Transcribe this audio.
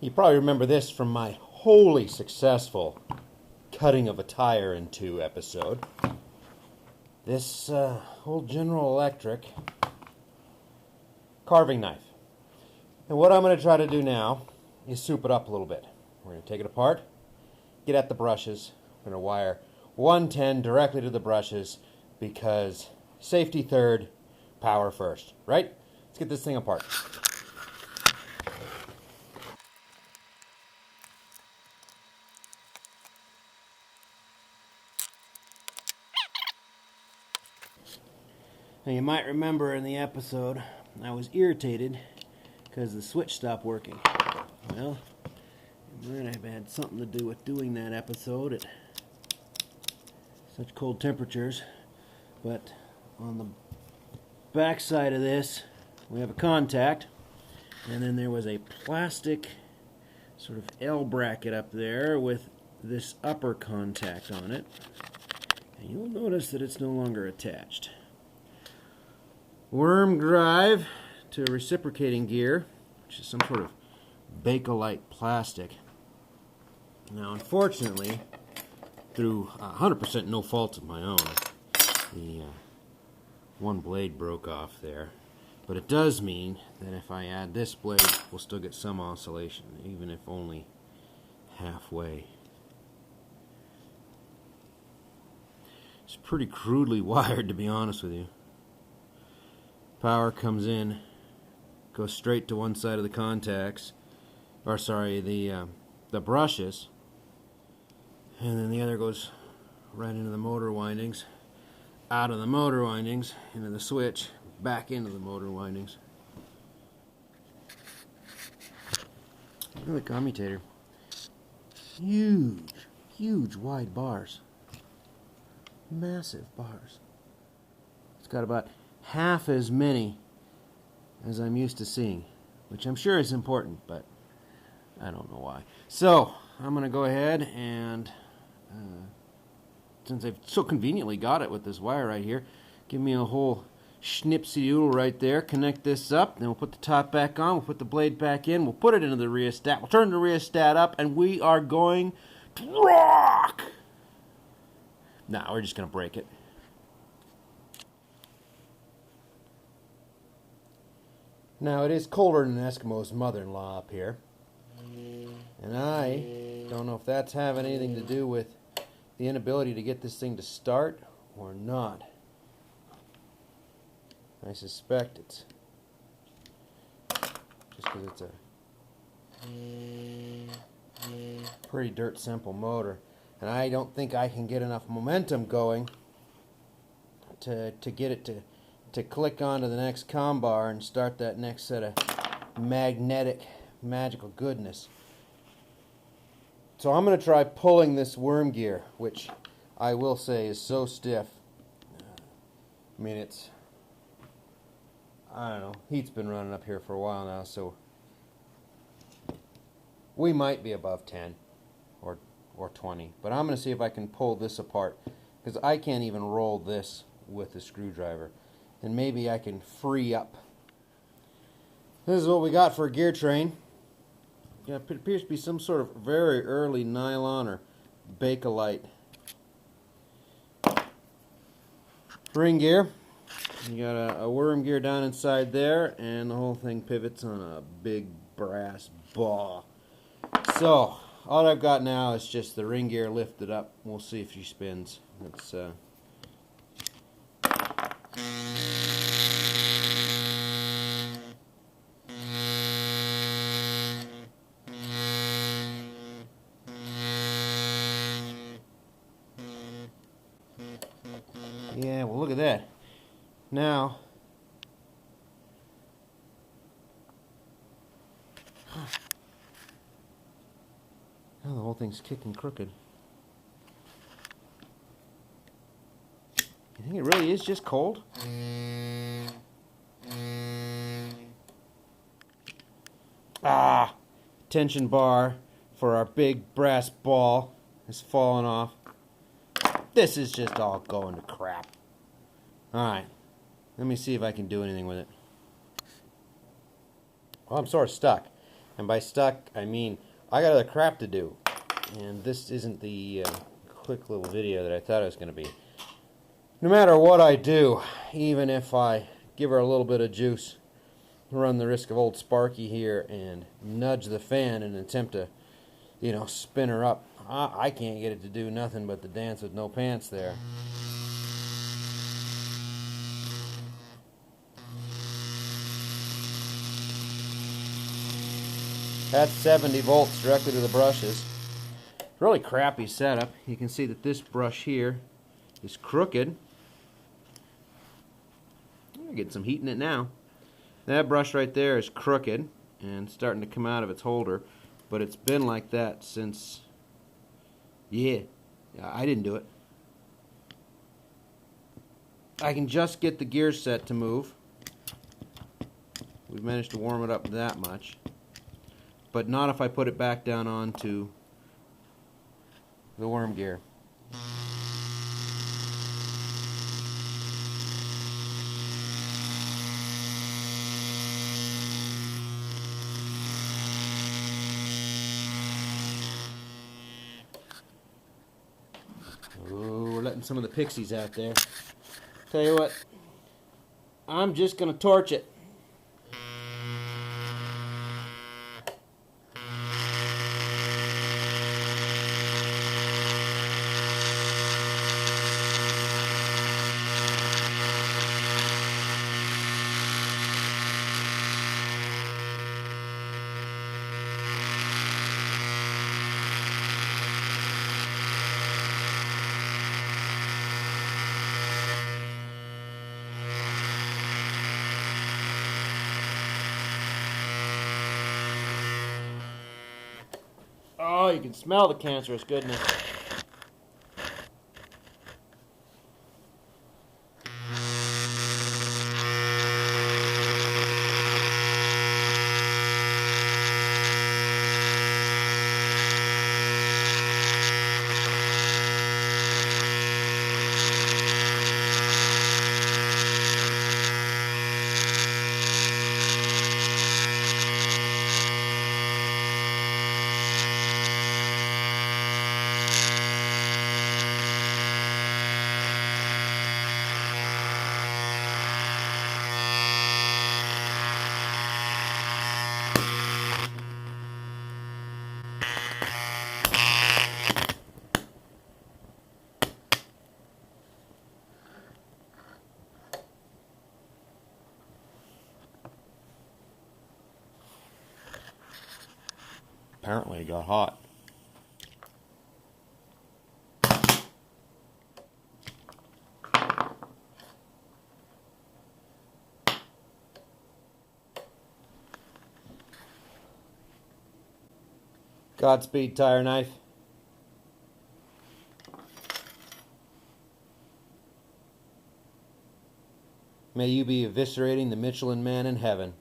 You probably remember this from my wholly successful cutting of a tire in two episode. This old General Electric carving knife. And what I'm going to try to do now is soup it up a little bit. We're going to take it apart, get at the brushes. We're going to wire 110 directly to the brushes because safety third, power first, right? Let's get this thing apart. Now you might remember in the episode I was irritated because the switch stopped working. Well, it might have had something to do with doing that episode at such cold temperatures. But on the back side of this we have a contact, and then there was a plastic sort of L bracket up there with this upper contact on it, and you'll notice that it's no longer attached. Worm drive to a reciprocating gear, which is some sort of Bakelite plastic. Now, unfortunately, through 100% no fault of my own, the one blade broke off there. But it does mean that if I add this blade, we'll still get some oscillation, even if only halfway. It's pretty crudely wired, to be honest with you. Power comes in, goes straight to one side of the contacts, or sorry, the brushes, and then the other goes right into the motor windings, out of the motor windings, into the switch, back into the motor windings. Look at the commutator. Huge, huge wide bars. Massive bars. It's got about half as many as I'm used to seeing, which I'm sure is important, but I don't know why. So I'm going to go ahead and, since I've so conveniently got it with this wire right here, give me a whole schnipsy-doodle right there, connect this up, then we'll put the top back on, we'll put the blade back in, we'll put it into the rheostat, we'll turn the rheostat up, and we are going to rock! Nah, we're just going to break it. Now, it is colder than Eskimo's mother-in-law up here, and I don't know if that's having anything to do with the inability to get this thing to start or not. I suspect it's just because it's a pretty dirt simple motor, and I don't think I can get enough momentum going to get it to click onto the next comm bar and start that next set of magnetic magical goodness. So I'm going to try pulling this worm gear, which I will say is so stiff. I mean, it's, I don't know, heat's been running up here for a while now, so we might be above 10 or 20. But I'm going to see if I can pull this apart, because I can't even roll this with a screwdriver. And maybe I can free up. This is what we got for a gear train. Yeah, it appears to be some sort of very early nylon or Bakelite ring gear. You got a worm gear down inside there, and the whole thing pivots on a big brass ball. So all I've got now is just the ring gear lifted up. We'll see if she spins. Let's yeah, well, look at that. Now, now the whole thing's kicking crooked. You think it really is just cold? Ah! Tension bar for our big brass ball has fallen off. This is just all going to crap. Alright, let me see if I can do anything with it. Well, I'm sort of stuck. And by stuck, I mean I got other crap to do. And this isn't the quick little video that I thought it was going to be. No matter what I do, even if I give her a little bit of juice, run the risk of old Sparky here and nudge the fan in an attempt to, you know, spin her up, I can't get it to do nothing but to dance with no pants there. That's 70 volts directly to the brushes. Really crappy setup. You can see that this brush here is crooked. I'm getting some heat in it now. That brush right there is crooked and starting to come out of its holder, but it's been like that since, yeah, I didn't do it. I can just get the gear set to move. We've managed to warm it up that much. But not if I put it back down onto the worm gear. Oh, we're letting some of the pixies out there. Tell you what, I'm just going to torch it. Oh, you can smell the cancerous goodness. Apparently it got hot. Godspeed, tire knife. May you be eviscerating the Michelin Man in heaven.